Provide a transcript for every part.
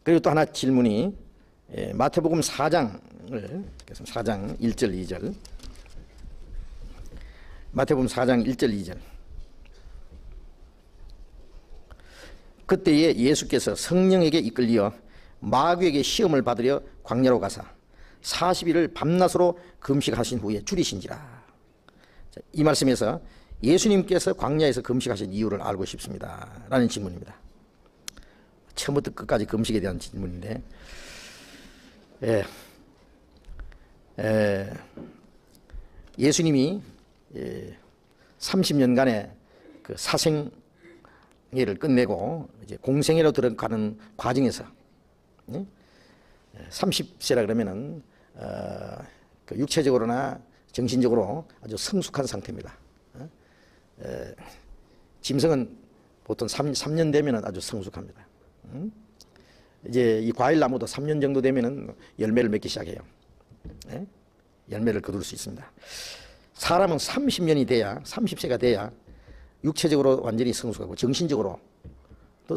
그리고 또 하나 질문이 마태복음 4장 1절 2절 마태복음 4장 1절 2절 그때에 예수께서 성령에게 이끌려 마귀에게 시험을 받으려 광야로 가사 40일을 밤낮으로 금식하신 후에 줄이신지라. 이 말씀에서 예수님께서 광야에서 금식하신 이유를 알고 싶습니다 라는 질문입니다. 처음부터 끝까지 금식에 대한 질문인데 예수님이 30년간의 그 사생애를 끝내고 이제 공생애로 들어가는 과정에서 30세라 그러면은 그 육체적으로나 정신적으로 아주 성숙한 상태입니다. 짐승은 보통 3년 되면은 아주 성숙합니다. 이제 이 과일나무도 3년 정도 되면은 열매를 맺기 시작해요. 열매를 거둘 수 있습니다. 사람은 30년이 돼야 30세가 돼야 육체적으로 완전히 성숙하고 정신적으로 또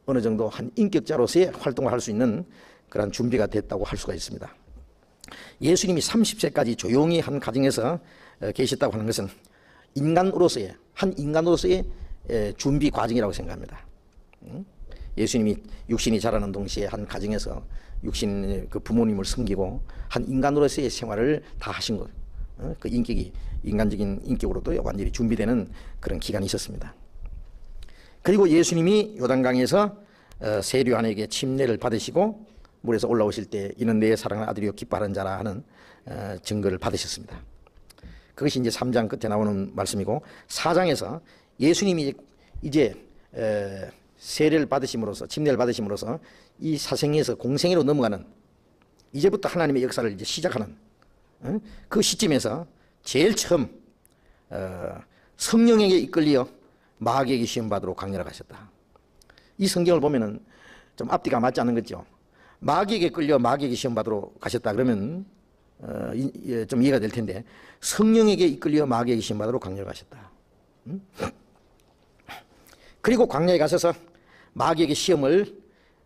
어느 정도 한 인격자로서의 활동을 할 수 있는 그런 준비가 됐다고 할 수가 있습니다. 예수님이 30세까지 조용히 한 가정에서 계셨다고 하는 것은 한 인간으로서의 준비 과정이라고 생각합니다. 예수님이 육신이 자라는 동시에 한 가정에서 육신 그 부모님을 섬기고 한 인간으로서의 생활을 다 하신 것, 그 인격이 인간적인 인격으로도 완전히 준비되는 그런 기간이 있었습니다. 그리고 예수님이 요단강에서 세류안에게 침례를 받으시고 물에서 올라오실 때 이는 내 사랑하는 아들이요 기뻐하는 자라 하는 증거를 받으셨습니다. 그것이 이제 3장 끝에 나오는 말씀이고 4장에서 예수님이 이제 세례를 받으심으로써 침례를 받으심으로써 이 사생에서 공생애로 넘어가는 이제부터 하나님의 역사를 이제 시작하는 그 시점에서 제일 처음 성령에게 이끌려 마귀에게 시험 받으러 광야로 가셨다. 이 성경을 보면은 좀 앞뒤가 맞지 않는 거죠. 마귀에게 끌려 마귀에게 시험 받으러 가셨다 그러면 좀 이해가 될 텐데 성령에게 이끌려 마귀에게 시험 받으러 광야로 가셨다. 그리고 광야에 가셔서 마귀에게 시험을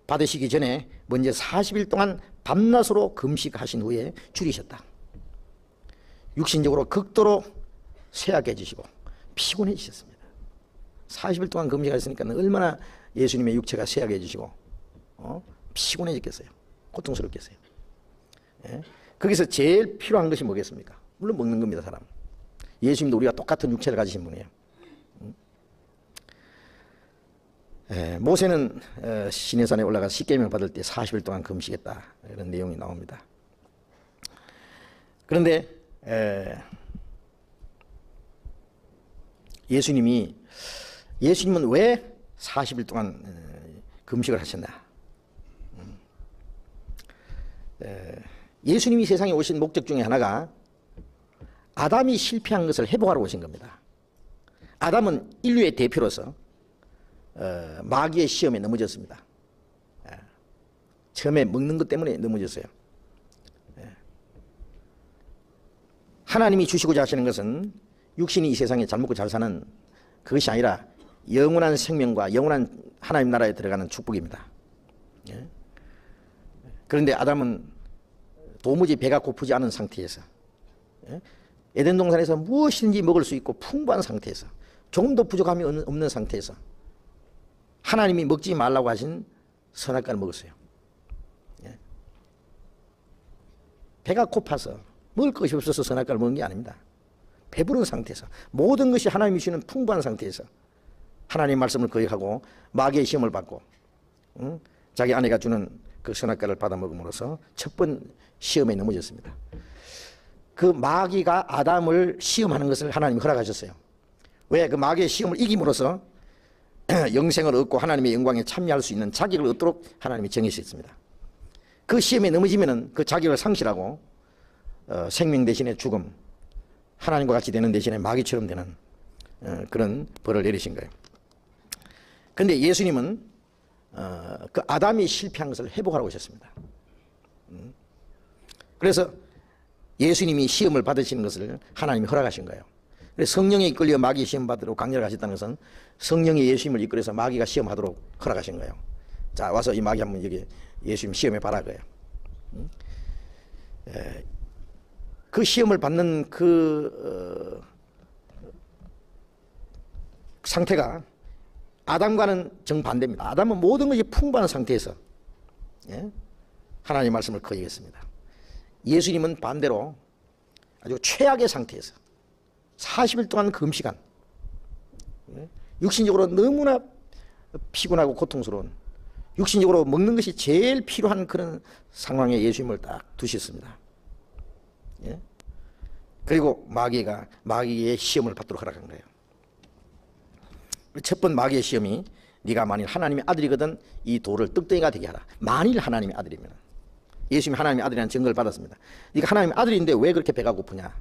받으시기 전에 먼저 40일 동안 밤낮으로 금식하신 후에 줄이셨다. 육신적으로 극도로 쇠약해지시고 피곤해지셨습니다. 40일 동안 금식하셨으니까 얼마나 예수님의 육체가 쇠약해지시고 피곤해졌겠어요. 고통스럽겠어요. 거기서 제일 필요한 것이 뭐겠습니까? 물론 먹는 겁니다. 사람. 예수님도 우리가 똑같은 육체를 가지신 분이에요. 모세는 시내산에 올라가 십계명 받을 때 40일 동안 금식했다 이런 내용이 나옵니다. 그런데 예수님은 왜 40일 동안 금식을 하셨나? 예수님이 세상에 오신 목적 중에 하나가 아담이 실패한 것을 회복하러 오신 겁니다. 아담은 인류의 대표로서 마귀의 시험에 넘어졌습니다. 처음에 먹는 것 때문에 넘어졌어요. 하나님이 주시고자 하시는 것은 육신이 이 세상에 잘 먹고 잘 사는 그것이 아니라 영원한 생명과 영원한 하나님 나라에 들어가는 축복입니다. 그런데 아담은 도무지 배가 고프지 않은 상태에서 에덴 동산에서 무엇이든지 먹을 수 있고 풍부한 상태에서 조금도 부족함이 없는 상태에서 하나님이 먹지 말라고 하신 선악과를 먹었어요. 배가 고파서 먹을 것이 없어서 선악과를 먹은 게 아닙니다. 배부른 상태에서 모든 것이 하나님이 주시는 풍부한 상태에서 하나님의 말씀을 거역하고 마귀의 시험을 받고 자기 아내가 주는 그 선악과를 받아 먹음으로써 첫 번 시험에 넘어졌습니다. 그 마귀가 아담을 시험하는 것을 하나님이 허락하셨어요. 왜? 그 마귀의 시험을 이김으로써 영생을 얻고 하나님의 영광에 참여할 수 있는 자격을 얻도록 하나님이 정해주셨습니다. 그 시험에 넘어지면은 그 자격을 상실하고 생명 대신에 죽음, 하나님과 같이 되는 대신에 마귀처럼 되는 그런 벌을 내리신 거예요. 그런데 예수님은 그 아담이 실패한 것을 회복하러 오셨습니다. 그래서 예수님이 시험을 받으시는 것을 하나님이 허락하신 거예요. 그래서 성령에 이끌려 마귀 시험 받으러 광야를 가셨다는 것은 성령이 예수님을 이끌어서 마귀가 시험하도록 허락하신 거예요. 자, 와서 이 마귀 한번 여기 예수님 시험해 봐라 그래요. 그 시험을 받는 그 상태가 아담과는 정반대입니다. 아담은 모든 것이 풍부한 상태에서 하나님의 말씀을 거역했습니다. 예수님은 반대로 아주 최악의 상태에서 40일 동안 금시간, 육신적으로 너무나 피곤하고 고통스러운, 육신적으로 먹는 것이 제일 필요한 그런 상황에 예수님을 딱 두셨습니다. 그리고 마귀의 시험을 받도록 허락한 거예요. 첫 번 마귀의 시험이 네가 만일 하나님의 아들이거든 이 돌을 떡덩이가 되게 하라. 만일 하나님의 아들이면, 예수님이 하나님의 아들이라는 증거를 받았습니다. 네가 하나님의 아들인데 왜 그렇게 배가 고프냐.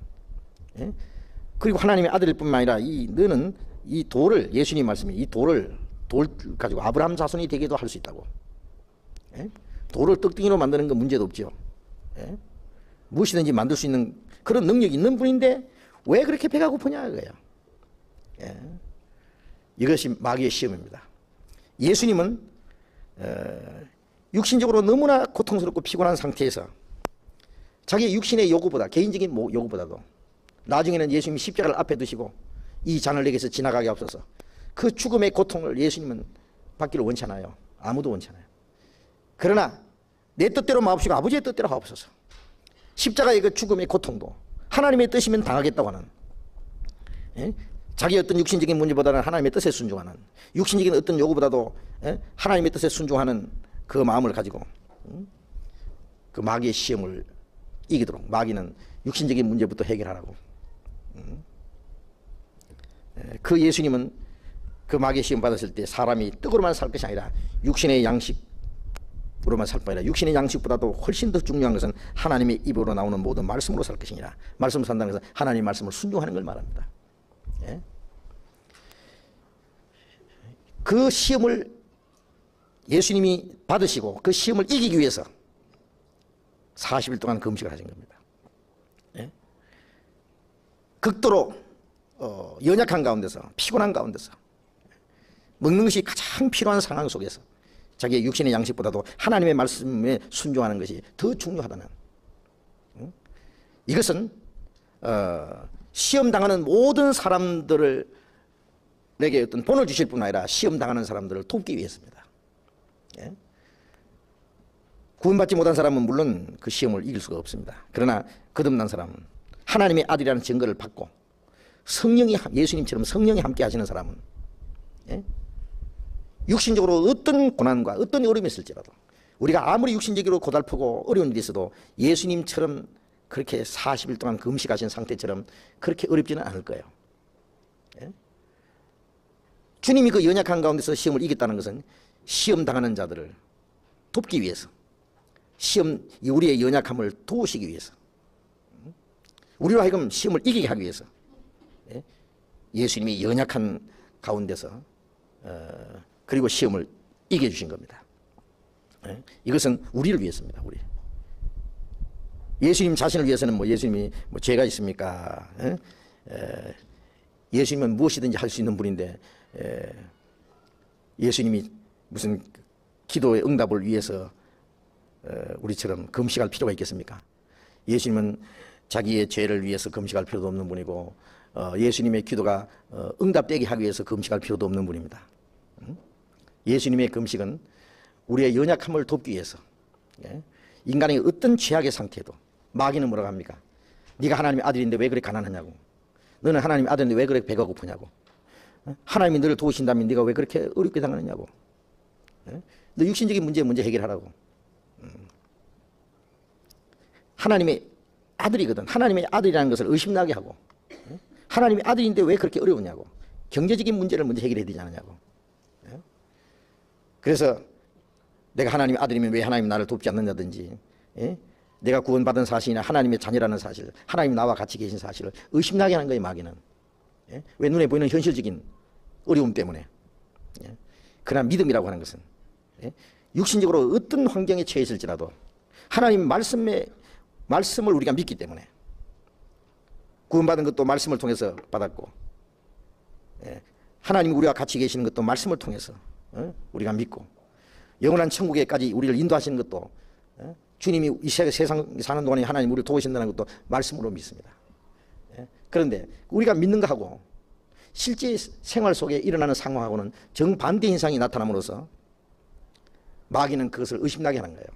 그리고 하나님의 아들일 뿐만 아니라 너는 이 돌을, 예수님 말씀이 이 돌을 돌 가지고 아브라함 자손이 되기도 할 수 있다고. 돌을 떡덩이로 만드는 건 문제도 없죠. 무엇이든지 만들 수 있는 그런 능력이 있는 분인데 왜 그렇게 배가 고프냐 이거예요. 이것이 마귀의 시험입니다. 예수님은 육신적으로 너무나 고통스럽고 피곤한 상태에서 자기 육신의 요구보다, 개인적인 요구보다도 나중에는 예수님이 십자가를 앞에 두시고 이 잔을 내게서 지나가게 하옵소서, 그 죽음의 고통을 예수님은 받기를 원치 않아요. 아무도 원치 않아요. 그러나 내 뜻대로 마옵시고 아버지의 뜻대로 하옵소서. 십자가의 그 죽음의 고통도 하나님의 뜻이면 당하겠다고 하는, 자기 어떤 육신적인 문제보다는 하나님의 뜻에 순종하는, 육신적인 어떤 요구보다도 하나님의 뜻에 순종하는 그 마음을 가지고 그 마귀의 시험을 이기도록, 마귀는 육신적인 문제부터 해결하라고. 그 예수님은 그 마귀의 시험 받았을 때 사람이 떡으로만 살 것이 아니라 육신의 양식으로만 살 뿐 아니라 육신의 양식보다도 훨씬 더 중요한 것은 하나님의 입으로 나오는 모든 말씀으로 살 것이니라. 말씀으로 산다는 것은 하나님의 말씀을 순종하는 걸 말합니다. 그 시험을 예수님이 받으시고 그 시험을 이기기 위해서 40일 동안 금식을 하신 겁니다. 극도로 연약한 가운데서, 피곤한 가운데서, 먹는 것이 가장 필요한 상황 속에서 자기의 육신의 양식보다도 하나님의 말씀에 순종하는 것이 더 중요하다는, 이것은 시험당하는 모든 사람들을 내게 어떤 본을 주실 뿐 아니라 시험당하는 사람들을 돕기 위해서입니다. 구원받지 못한 사람은 물론 그 시험을 이길 수가 없습니다. 그러나 거듭난 사람은, 하나님의 아들이라는 증거를 받고 성령이, 예수님처럼 성령이 함께 하시는 사람은 육신적으로 어떤 고난과 어떤 어려움이 있을지라도, 우리가 아무리 육신적으로 고달프고 어려운 일이 있어도 예수님처럼 그렇게 40일 동안 금식하신 상태처럼 그렇게 어렵지는 않을 거예요. 주님이 그 연약한 가운데서 시험을 이겼다는 것은 시험 당하는 자들을 돕기 위해서, 우리의 연약함을 도우시기 위해서, 우리로 하여금 시험을 이기게 하기 위해서 예수님이 연약한 가운데서 그리고 시험을 이겨주신 겁니다. 이것은 우리를 위해서입니다. 우리. 예수님 자신을 위해서는 예수님이 죄가 있습니까? 예수님은 무엇이든지 할 수 있는 분인데 예수님이 무슨 기도의 응답을 위해서 우리처럼 금식할 필요가 있겠습니까? 예수님은 자기의 죄를 위해서 금식할 필요도 없는 분이고 예수님의 기도가 응답되게 하기 위해서 금식할 필요도 없는 분입니다. 예수님의 금식은 우리의 연약함을 돕기 위해서, 인간의 어떤 죄악의 상태도, 마귀는 뭐라고 합니까? 네가 하나님의 아들인데 왜 그렇게 가난하냐고, 너는 하나님의 아들인데 왜 그렇게 배가 고프냐고, 하나님이 너를 도우신다면 네가 왜 그렇게 어렵게 당하느냐고, 너 육신적인 문제 해결하라고. 하나님의 아들이거든, 하나님의 아들이라는 것을 의심나게 하고, 하나님의 아들인데 왜 그렇게 어려우냐고, 경제적인 문제를 먼저 해결해야 되지 않느냐고. 그래서 내가 하나님의 아들이면 왜 하나님이 나를 돕지 않느냐든지, 내가 구원받은 사실이나 하나님의 자녀라는 사실, 하나님이 나와 같이 계신 사실을 의심나게 하는 거예요, 마귀는. 왜? 눈에 보이는 현실적인 어려움 때문에. 그러나 믿음이라고 하는 것은 육신적으로 어떤 환경에 처해 있을지라도 하나님 말씀을 우리가 믿기 때문에, 구원받은 것도 말씀을 통해서 받았고, 하나님이 우리와 같이 계시는 것도 말씀을 통해서 우리가 믿고, 영원한 천국에까지 우리를 인도하시는 것도 주님이 이 세상 사는 동안에 하나님 우리를 도우신다는 것도 말씀으로 믿습니다. 그런데 우리가 믿는 거하고 실제 생활 속에 일어나는 상황하고는 정반대 현상이 나타남으로써 마귀는 그것을 의심나게 하는 거예요.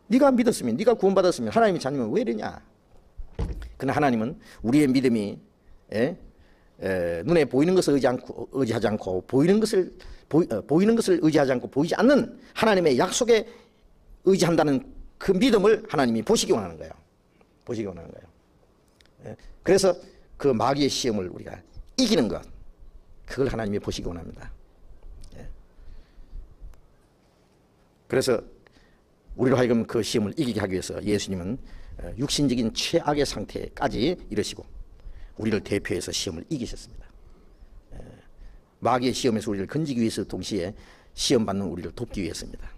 네가 믿었으면, 네가 구원받았으면 하나님의 자녀면 왜 이러냐. 그러나 하나님은 우리의 믿음이 눈에 보이는 것을 의지하지 않고 보이는 것을 의지하지 않고 보이지 않는 하나님의 약속에 의지한다는 그 믿음을 하나님이 보시기 원하는 거예요. 보시기 원하는 거예요. 그래서 그 마귀의 시험을 우리가 이기는 것, 그걸 하나님이 보시기 원합니다. 그래서 우리로 하여금 그 시험을 이기게 하기 위해서 예수님은 육신적인 최악의 상태까지 이르시고 우리를 대표해서 시험을 이기셨습니다. 마귀의 시험에서 우리를 건지기 위해서 동시에 시험받는 우리를 돕기 위해서입니다.